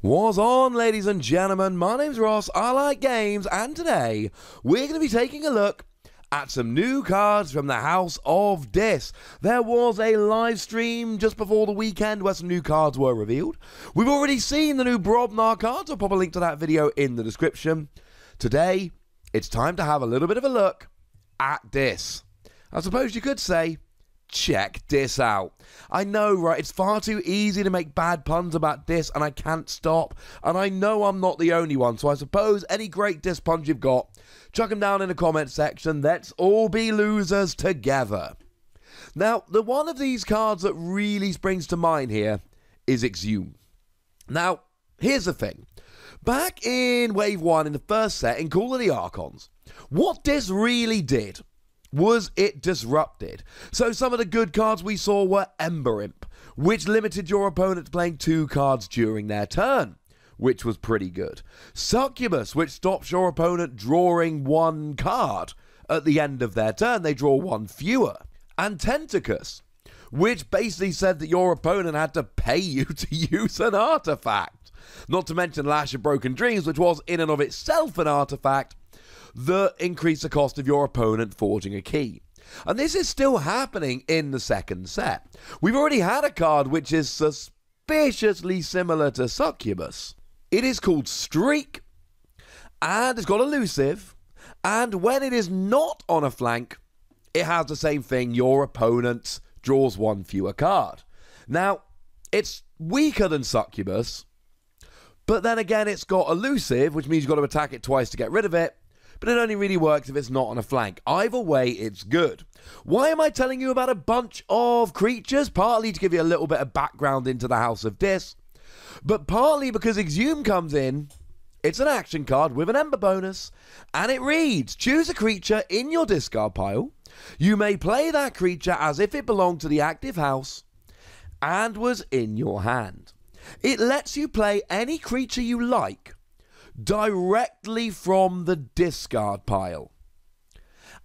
What's on, ladies and gentlemen? My name's Ross, I like games, and today we're going to be taking a look at some new cards from the House of Dis. There was a live stream just before the weekend where some new cards were revealed. We've already seen the new Brobnar cards. I'll pop a link to that video in the description. Today, it's time to have a little bit of a look at Dis. I suppose you could say, check this out. I know, right? It's far too easy to make bad puns about this, and I can't stop. And I know I'm not the only one, so I suppose any great Dis puns you've got, chuck them down in the comment section. Let's all be losers together. Now, the one of these cards that really springs to mind here is Exhume. Now, here's the thing. Back in Wave 1 in the first set in Call of the Archons, what this really did was it disrupted. So some of the good cards we saw were Ember Imp, which limited your opponent to playing 2 cards during their turn, which was pretty good. Succubus, which stops your opponent drawing 1 card at the end of their turn. They draw 1 fewer. And Tentacus, which basically said that your opponent had to pay you to use an artifact. Not to mention Lash of Broken Dreams, which was in and of itself an artifact that increase the cost of your opponent forging a key. And this is still happening in the second set. We've already had a card which is suspiciously similar to Succubus. It is called Streak, and it's got Elusive, and when it is not on a flank, it has the same thing. Your opponent draws 1 fewer card. Now, it's weaker than Succubus, but then again, it's got Elusive, which means you've got to attack it twice to get rid of it, but it only really works if it's not on a flank. Either way, it's good. Why am I telling you about a bunch of creatures? Partly to give you a little bit of background into the House of Dis, but partly because Exhume comes in. It's an action card with an Ember bonus, and it reads, choose a creature in your discard pile. You may play that creature as if it belonged to the active house and was in your hand. It lets you play any creature you like directly from the discard pile.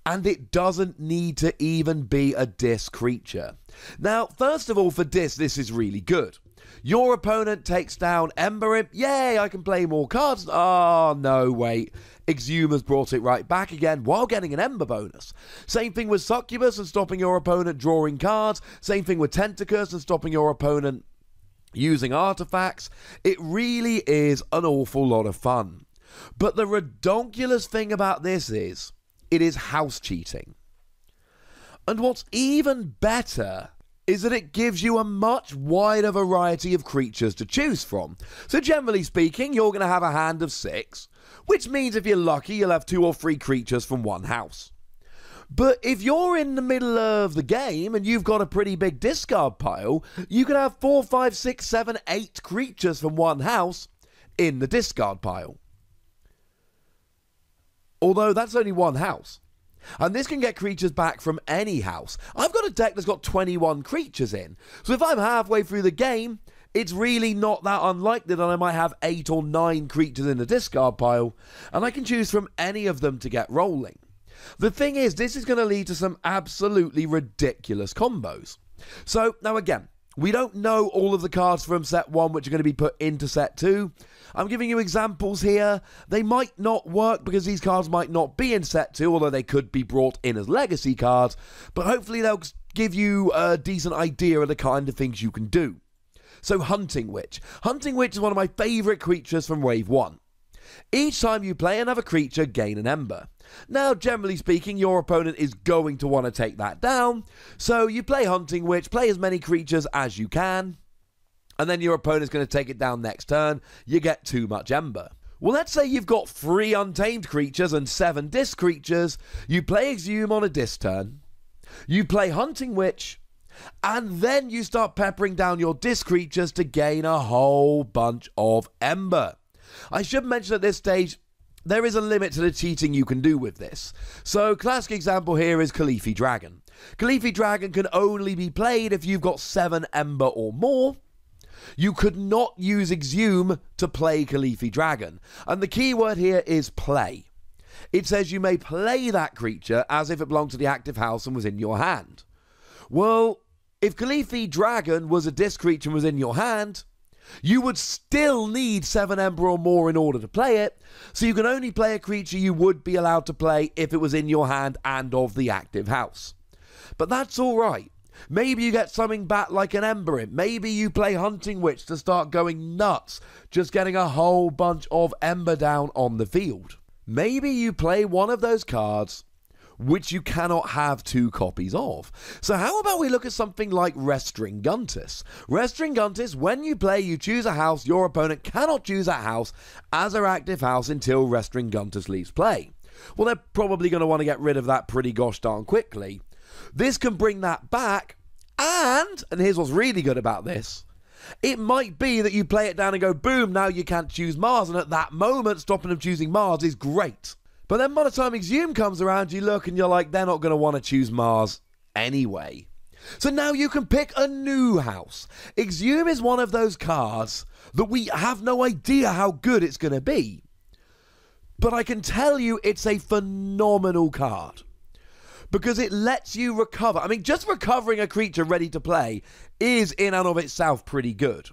And it doesn't need to even be a Dis creature. Now, first of all, for Dis, this is really good. Your opponent takes down Ember Imp. Yay, I can play more cards. Oh, no, wait. Exhume has brought it right back again while getting an Ember bonus. Same thing with Succubus and stopping your opponent drawing cards. Same thing with Tentacus and stopping your opponent using artifacts. It really is an awful lot of fun. But the redonkulous thing about this is, it is house cheating. And what's even better is that it gives you a much wider variety of creatures to choose from. So generally speaking, you're going to have a hand of 6, which means if you're lucky, you'll have 2 or 3 creatures from one house. But if you're in the middle of the game and you've got a pretty big discard pile, you can have 4, 5, 6, 7, 8 creatures from one house in the discard pile. Although that's only one house. And this can get creatures back from any house. I've got a deck that's got 21 creatures in. So if I'm halfway through the game, it's really not that unlikely that I might have 8 or 9 creatures in the discard pile, and I can choose from any of them to get rolling. The thing is, this is going to lead to some absolutely ridiculous combos. So, now again, we don't know all of the cards from set 1 which are going to be put into set 2. I'm giving you examples here. They might not work because these cards might not be in set 2, although they could be brought in as legacy cards, but hopefully they'll give you a decent idea of the kind of things you can do. So, Hunting Witch. Hunting Witch is one of my favourite creatures from Wave 1. Each time you play another creature, gain an Ember. Now, generally speaking, your opponent is going to want to take that down, so you play Hunting Witch, play as many creatures as you can, and then your opponent's going to take it down next turn. You get too much Ember. Well, let's say you've got 3 untamed creatures and 7 Dis creatures. You play Exhume on a Dis turn, you play Hunting Witch, and then you start peppering down your Dis creatures to gain a whole bunch of Ember. I should mention at this stage, there is a limit to the cheating you can do with this. So, classic example here is Khalifi Dragon. Khalifi Dragon can only be played if you've got 7 Ember or more. You could not use Exhume to play Khalifi Dragon. And the key word here is play. It says you may play that creature as if it belonged to the active house and was in your hand. Well, if Khalifi Dragon was a Dis creature and was in your hand, You would still need 7 Ember or more in order to play it, so you can only play a creature you would be allowed to play if it was in your hand and of the active house. But that's alright. Maybe you get something back like an Ember Imp. Maybe you play Hunting Witch to start going nuts, just getting a whole bunch of Ember down on the field. Maybe you play one of those cards which you cannot have 2 copies of. So how about we look at something like Restringuntus? Restringuntus, when you play, you choose a house. Your opponent cannot choose that house as their active house until Restringuntus leaves play. Well, they're probably going to want to get rid of that pretty gosh darn quickly. This can bring that back, and here's what's really good about this, it might be that you play it down and go, boom, now you can't choose Mars, and at that moment, stopping them choosing Mars is great. But then by the time Exhume comes around, you look and you're like, they're not going to want to choose Mars anyway. So now you can pick a new house. Exhume is one of those cards that we have no idea how good it's going to be. But I can tell you it's a phenomenal card. Because it lets you recover. I mean, just recovering a creature ready to play is in and of itself pretty good.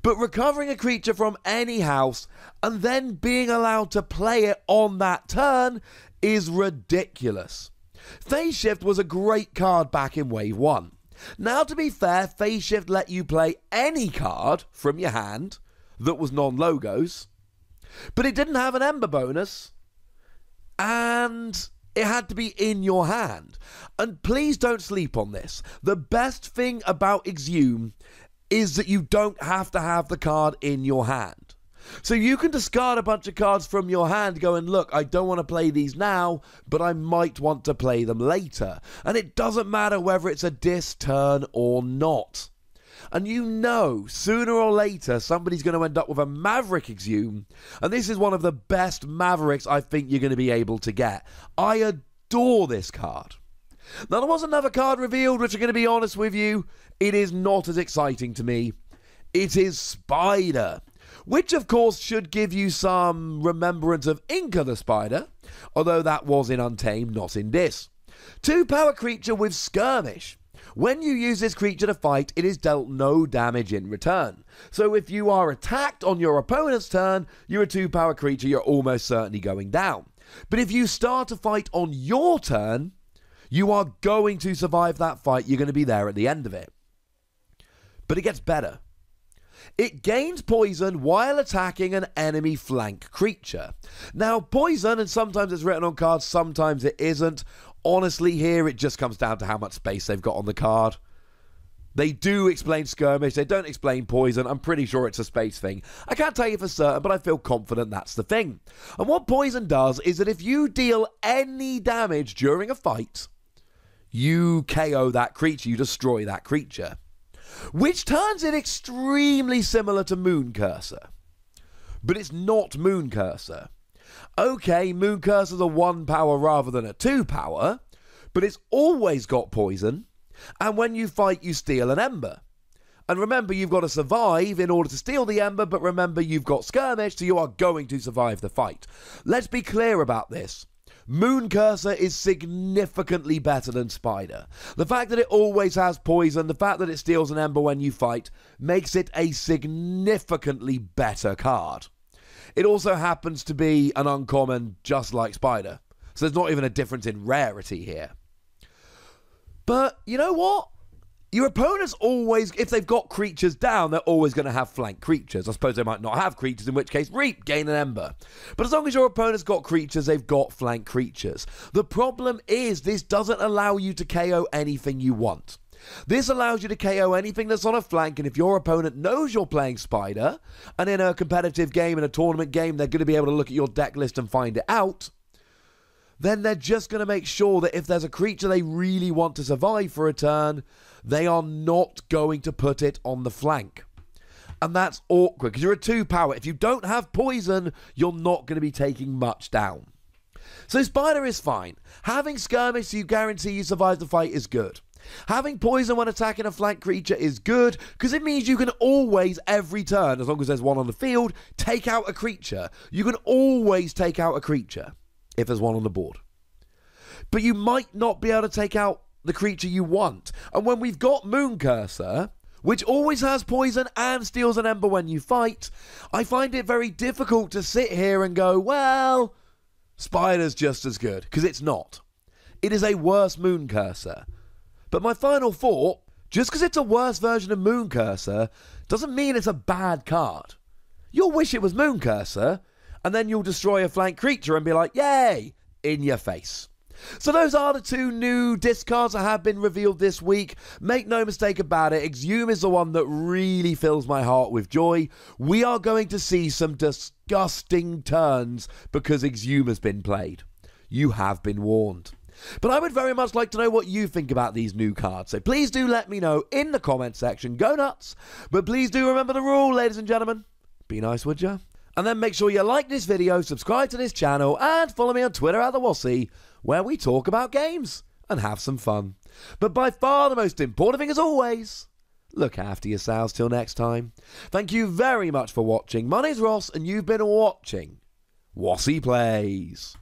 But recovering a creature from any house and then being allowed to play it on that turn is ridiculous. Phase Shift was a great card back in Wave 1. Now, to be fair, Phase Shift let you play any card from your hand that was non-logos, but it didn't have an Ember bonus, and it had to be in your hand. And please don't sleep on this. The best thing about Exhume is that you don't have to have the card in your hand. So you can discard a bunch of cards from your hand going, look, I don't want to play these now, but I might want to play them later. And it doesn't matter whether it's a dis turn or not. And you know, sooner or later, somebody's going to end up with a Maverick Exhume. And this is one of the best Mavericks I think you're going to be able to get. I adore this card. Now, there was another card revealed, which I'm going to be honest with you, it is not as exciting to me. It is Spider, which of course should give you some remembrance of Inca the Spider, although that was in Untamed, not in this. 2-power creature with Skirmish. When you use this creature to fight, it is dealt no damage in return. So if you are attacked on your opponent's turn, you're a 2-power creature, you're almost certainly going down. But if you start to fight on your turn, you are going to survive that fight. You're going to be there at the end of it. But it gets better. It gains poison while attacking an enemy flank creature. Now, poison, and sometimes it's written on cards, sometimes it isn't. Honestly, here it just comes down to how much space they've got on the card. They do explain Skirmish. They don't explain poison. I'm pretty sure it's a space thing. I can't tell you for certain, but I feel confident that's the thing. And what poison does is that if you deal any damage during a fight, you KO that creature, you destroy that creature. Which turns it extremely similar to Moon Cursor. But it's not Moon Cursor. Okay, Moon Cursor's a 1-power rather than a 2-power, but it's always got poison, and when you fight, you steal an Ember. And remember, you've got to survive in order to steal the Ember, but remember, you've got Skirmish, so you are going to survive the fight. Let's be clear about this. Moon Cursor is significantly better than Spider. The fact that it always has poison, the fact that it steals an Ember when you fight, makes it a significantly better card. It also happens to be an uncommon just like Spider. So there's not even a difference in rarity here. But you know what? Your opponents always, if they've got creatures down, they're always going to have flank creatures. I suppose they might not have creatures, in which case, reap, gain an Ember. But as long as your opponent's got creatures, they've got flank creatures. The problem is this doesn't allow you to KO anything you want. This allows you to KO anything that's on a flank, and if your opponent knows you're playing Spider, and in a competitive game, in a tournament game, they're going to be able to look at your deck list and find it out, then they're just going to make sure that if there's a creature they really want to survive for a turn, they are not going to put it on the flank. And that's awkward, because you're a 2-power. If you don't have poison, you're not going to be taking much down. So Spider is fine. Having Skirmish so you guarantee you survive the fight is good. Having poison when attacking a flank creature is good, because it means you can always, every turn, as long as there's one on the field, take out a creature. You can always take out a creature if there's one on the board. But you might not be able to take out the creature you want. And when we've got Moon Cursor, which always has poison and steals an ember when you fight, I find it very difficult to sit here and go, well, Spider's just as good, because it's not. It is a worse Moon Cursor. But my final thought, just because it's a worse version of Moon Cursor, doesn't mean it's a bad card. You'll wish it was Moon Cursor, and then you'll destroy a flank creature and be like, yay, in your face. So those are the 2 new discards that have been revealed this week. Make no mistake about it, Exhume is the one that really fills my heart with joy. We are going to see some disgusting turns because Exhume has been played. You have been warned. But I would very much like to know what you think about these new cards. So please do let me know in the comment section. Go nuts. But please do remember the rule, ladies and gentlemen. Be nice, would ya? And then make sure you like this video, subscribe to this channel, and follow me on Twitter at TheWossy, where we talk about games and have some fun. But by far the most important thing as always, look after yourselves till next time. Thank you very much for watching. My name's Ross, and you've been watching Wossy Plays.